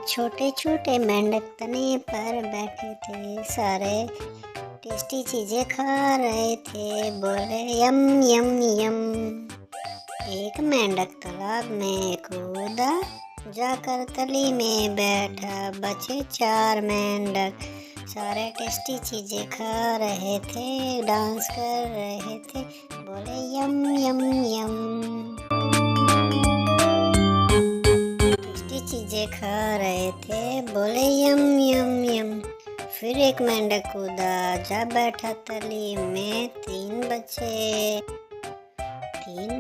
छोटे छोटे मेंढक तने पर बैठे थे, सारे टेस्टी चीजें खा रहे थे, बोले यम यम यम। एक मेंढक तालाब में कूदा, जाकर तली में बैठा, बचे चार मेंढक, सारे टेस्टी चीजें खा रहे थे, डांस कर रहे थे, बोले यम यम यम। चीजें खा रहे थे, बोले यम यम यम। फिर एक मेंढक कूदा, जा बैठा तली में, तीन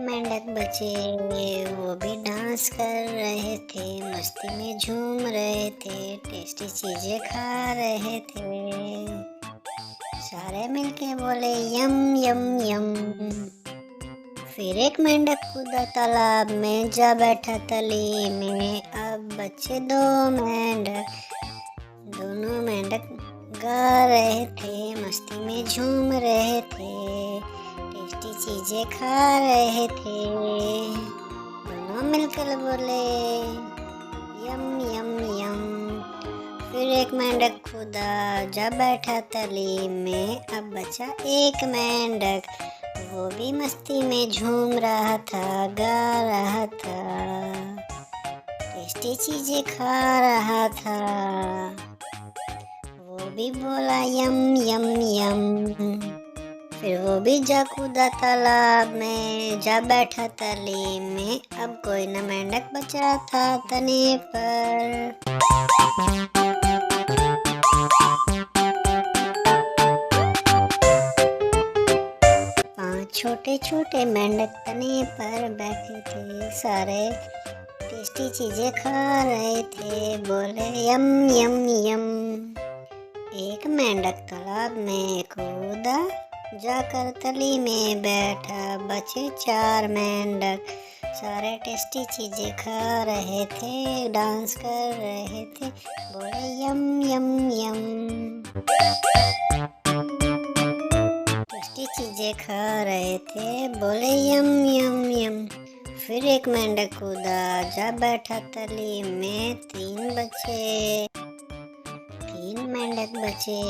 मेंढक बचे, वो भी डांस कर रहे थे, मस्ती में झूम रहे थे, टेस्टी चीजें खा रहे थे, सारे मिलके बोले यम यम यम। फिर एक मेंढक कूदा तालाब में, जा बैठा तली में, अब बचे दो मेंढक, दोनों मेंढक गा रहे थे, मस्ती में झूम रहे थे, टेस्टी चीजें खा रहे थे, दोनों मिलकर बोले यम यम यम। फिर एक मेंढक कूदा, जा बैठा तली में, अब बचा एक मेंढक, वो भी मस्ती में झूम रहा था, गा रहा था, टेस्टी चीजें खा रहा था, वो भी बोला यम यम यम। फिर वो भी जा कूदा तालाब में, जा बैठा तली में, अब कोई न मेंढक बचा था तने पर। छोटे छोटे मेंढक तने पर बैठे थे, सारे टेस्टी चीजें खा रहे थे, बोले यम यम यम। एक मेंढक तालाब में कूदा, जाकर तली में बैठा, बचे चार मेंढक, सारे टेस्टी चीजें खा रहे थे, डांस कर रहे थे, बोले यम यम यम। चीजें खा रहे थे, बोले यम यम यम। फिर एक मेंढक कूदा, जा बैठा तली में, तीन मेंढक बचे,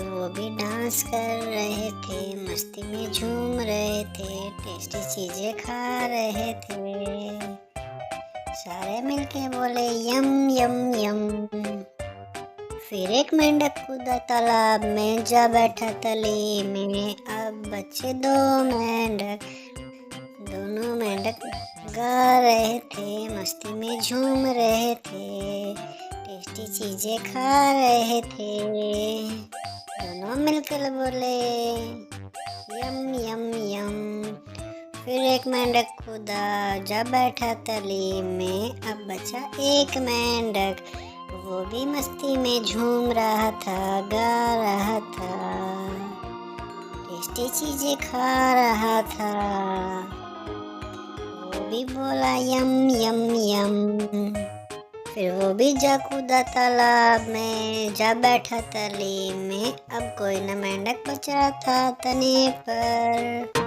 वो भी डांस कर रहे थे, मस्ती में झूम रहे थे, टेस्टी चीजें खा रहे थे, सारे मिलके बोले यम यम यम। फिर एक मेंढक कूदा तालाब में, जा बैठा तली में, अब बचे दो मेंढक, दोनों मेंढक गा रहे थे, मस्ती में झूम रहे थे, टेस्टी चीजें खा रहे थे, दोनों मिलकर बोले यम यम यम। फिर एक मेंढक कूदा, जा बैठा तली में, अब बचा एक मेंढक, वो भी मस्ती में झूम रहा था, गा रहा था, टेस्टी चीजें खा रहा था, वो भी बोला यम यम यम। फिर वो भी जा कूदा तालाब में, जा बैठा तली में, अब कोई न मेंढक बचा था तने पर।